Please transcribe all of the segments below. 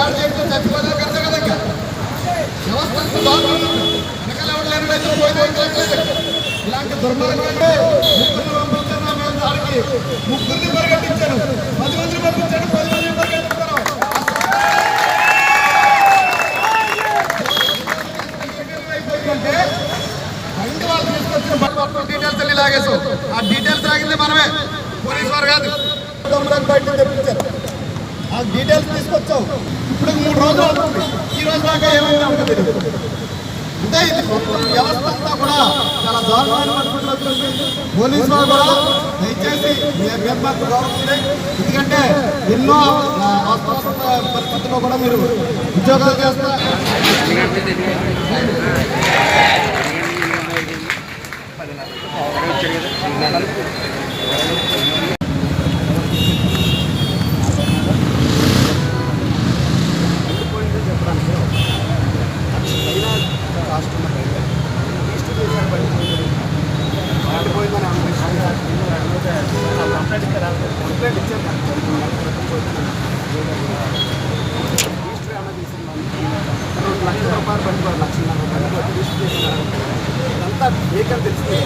దాడి చేయడం చచ్చిపోతే కరెక్ట్ ఇలాంటి దుర్మార్గంటే ముగ్గురిని పంపించారు మేము దాడికి ముగ్గురిని పరిగెట్టించారు 10 మందిని పంపించారు 10 మందిని పరిగెట్టించారు అయిపోయిందంటే బండి వాళ్ళు తీసుకొచ్చిన మొత్తం డీటెయిల్స్ అన్ని లాగేసాం ఆ డీటెయిల్స్ లాగింది మనమే పోలీసు వారు కాదు బయట తెప్పించారు ఆ డీటెయిల్స్ తీసుకొచ్చావు ఇప్పుడు 3 రోజులు అవుతుంది ఈ రోజు దాకా ఏమైంది ఉంటుంది అంటే ఇది మొత్తం వ్యవస్థ అంతా కూడా చాలా దారుణమైన పోలీసు వారు కూడా దయచేసి మీరు మాకు గౌరవించండి ఎందుకంటే ఎన్నో పరిస్థితుల్లో కూడా మీరు ఉద్యోగాలు చేస్తారు ఇదంతా వెహికల్ తెలుస్తుంది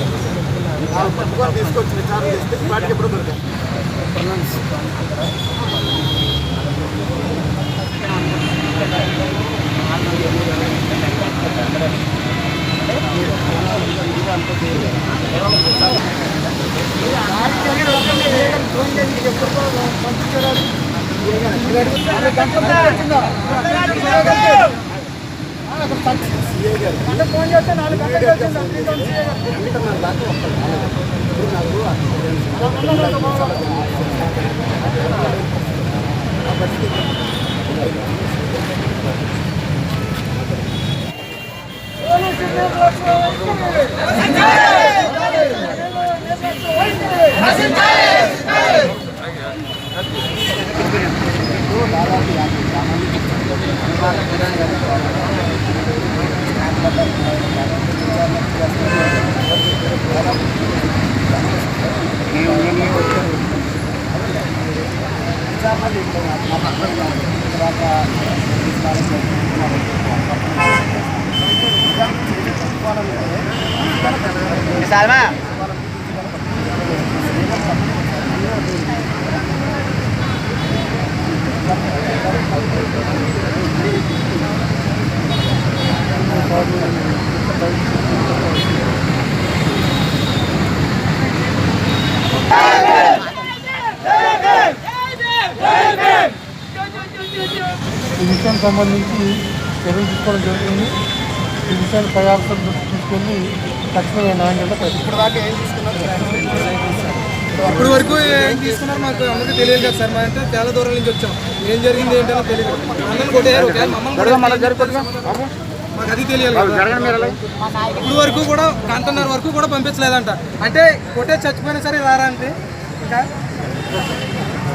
పట్టుకొని తీసుకొచ్చి విచారణ చేస్తే వాటికి ఎప్పుడు దొరికాయి ఫోన్ చేస్తే 4 గంటలకు Salma. ఈ విషయానికి సంబంధించి చర్యలు తీసుకోవడం జరుగుతుంది. ఈ విషయాన్ని పై ఆఫీసర్ తీసుకెళ్ళి తక్షణమే న్యాయం కింద అప్పటి వరకు ఏం తీసుకున్నారు మాకు అందరికీ తెలియదు కదా సార్. మా అంటే చాలా దూరం నుంచి వచ్చాం. ఏం జరిగింది ఏంటో తెలియదు. అందరిని కొట్టారు మాకు అది తెలియాలి. ఇప్పుడు వరకు కూడా 1:30 వరకు కూడా పంపించలేదంట. అంటే కొట్టే చచ్చిపోయినా సరే రారా అంటే ఇంకా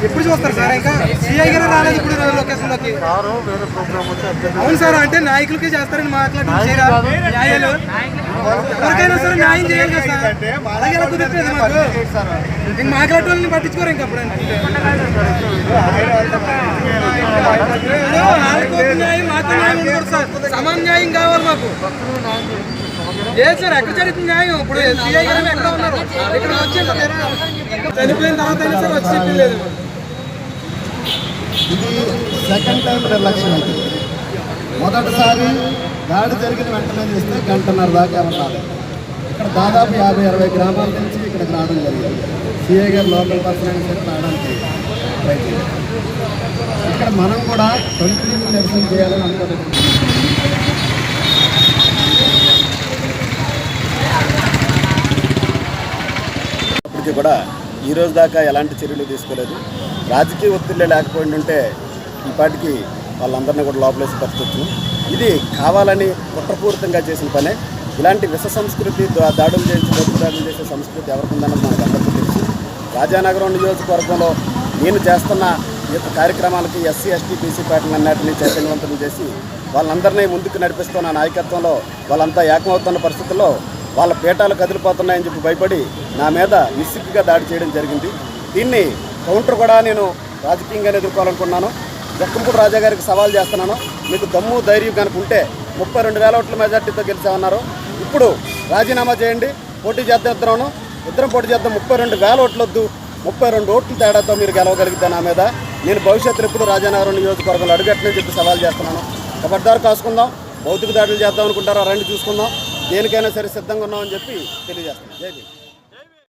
ఎప్పుడు చూస్తారు సార్? ఇంకా సిఐ గారు రాలేదు ఇప్పుడు లొకేషన్లోకి. అవును సార్, అంటే నాయకులకి చేస్తారని మాట్లాడుతున్నారు. న్యాయాలు ఎవరికైనా సరే న్యాయం చేయాలి కదా సార్. అలాగే ఎలా కుదురుతుంది మాకు? ఇంక మాట్లాడేవాళ్ళని పట్టించుకోరు. ఇంక అప్పుడు న్యాయం మాకు న్యాయం ఉండదు సార్. సమాన న్యాయం కావాలి మాకు. లేదు సార్, ఎక్కడ జరుగుతుంది న్యాయం? ఇప్పుడు సిఐ గారు ఎక్కడ ఉన్నారు? ఇక్కడ వచ్చి చనిపోయిన తర్వాత అయినా సరే వచ్చి చెప్పలేదు. ఇది సెకండ్ టైం నిర్లక్ష్యం అవుతుంది. మొదటిసారి దాడి జరిగిన వెంటనే చేస్తే 1:30 దాకా ఎవరు రాలేదు. ఇక్కడ దాదాపు 50-60 గ్రామాల నుంచి ఇక్కడికి రావడం జరిగింది. సిఐ గారు లోకల్ పర్సన్ చెప్పి రావడానికి ట్రై చేయాలి. ఇక్కడ మనం కూడా కంటిన్యూ నిరసన చేయాలని అనుకుంటున్నాం. ఇప్పటికీ కూడా ఈ రోజు దాకా ఎలాంటి చర్యలు తీసుకోలేదు. రాజకీయ ఒత్తిళ్ళే లేకపోయి ఉంటే ఈ పాటికి వాళ్ళందరినీ కూడా లోపలేసి పరిస్థితి. ఇది కావాలని కుట్రపూరితంగా చేసిన పనే. ఇలాంటి విష సంస్కృతి, దాడులు చేసి దాడులు చేసే సంస్కృతి ఎవరికి ఉందన్నది మనకు అందరికీ తెలుసు. రాజానగరం నియోజకవర్గంలో నేను చేస్తున్న ఈ యొక్క కార్యక్రమాలకి ఎస్సీ, ఎస్టీ, బీసీ పార్టీలన్నింటినీ చైతన్యవంతం చేసి వాళ్ళందరినీ ముందుకు నడిపిస్తున్న నాయకత్వంలో వాళ్ళంతా ఏకమవుతున్న పరిస్థితుల్లో వాళ్ళ పీఠాలు కదిలిపోతున్నాయని చెప్పి భయపడి నా మీద నిస్సిగ్గుగా దాడి చేయడం జరిగింది. దీన్ని కౌంటర్ కూడా నేను రాజకీయంగా ఎదుర్కోవాలనుకున్నాను. జక్కంపూడి రాజా గారికి సవాల్ చేస్తున్నాను. మీకు దమ్ము ధైర్యం కనుక ఉంటే 32,000 ఓట్ల మెజార్టీతో గెలిచామన్నారు. ఇప్పుడు రాజీనామా చేయండి, పోటీ చేద్దాం, ఇద్దరం పోటీ చేద్దాం. 32,000 ఓట్లు వద్దు, 32 ఓట్ల తేడాతో మీరు గెలవగలిగితే నా మీద నేను భవిష్యత్తులో ఇప్పుడు రాజానగరం నియోజకవర్గంలో అడుగట్టనని చెప్పి సవాల్ చేస్తున్నాను. కబడ్దారు కాసుకుందాం. భౌతిక దాడులు చేద్దాం అనుకుంటారా, రండి చూసుకుందాం. దేనికైనా సరే సిద్ధంగా ఉన్నామని చెప్పి తెలియజేస్తున్నాను. జై భీమ్.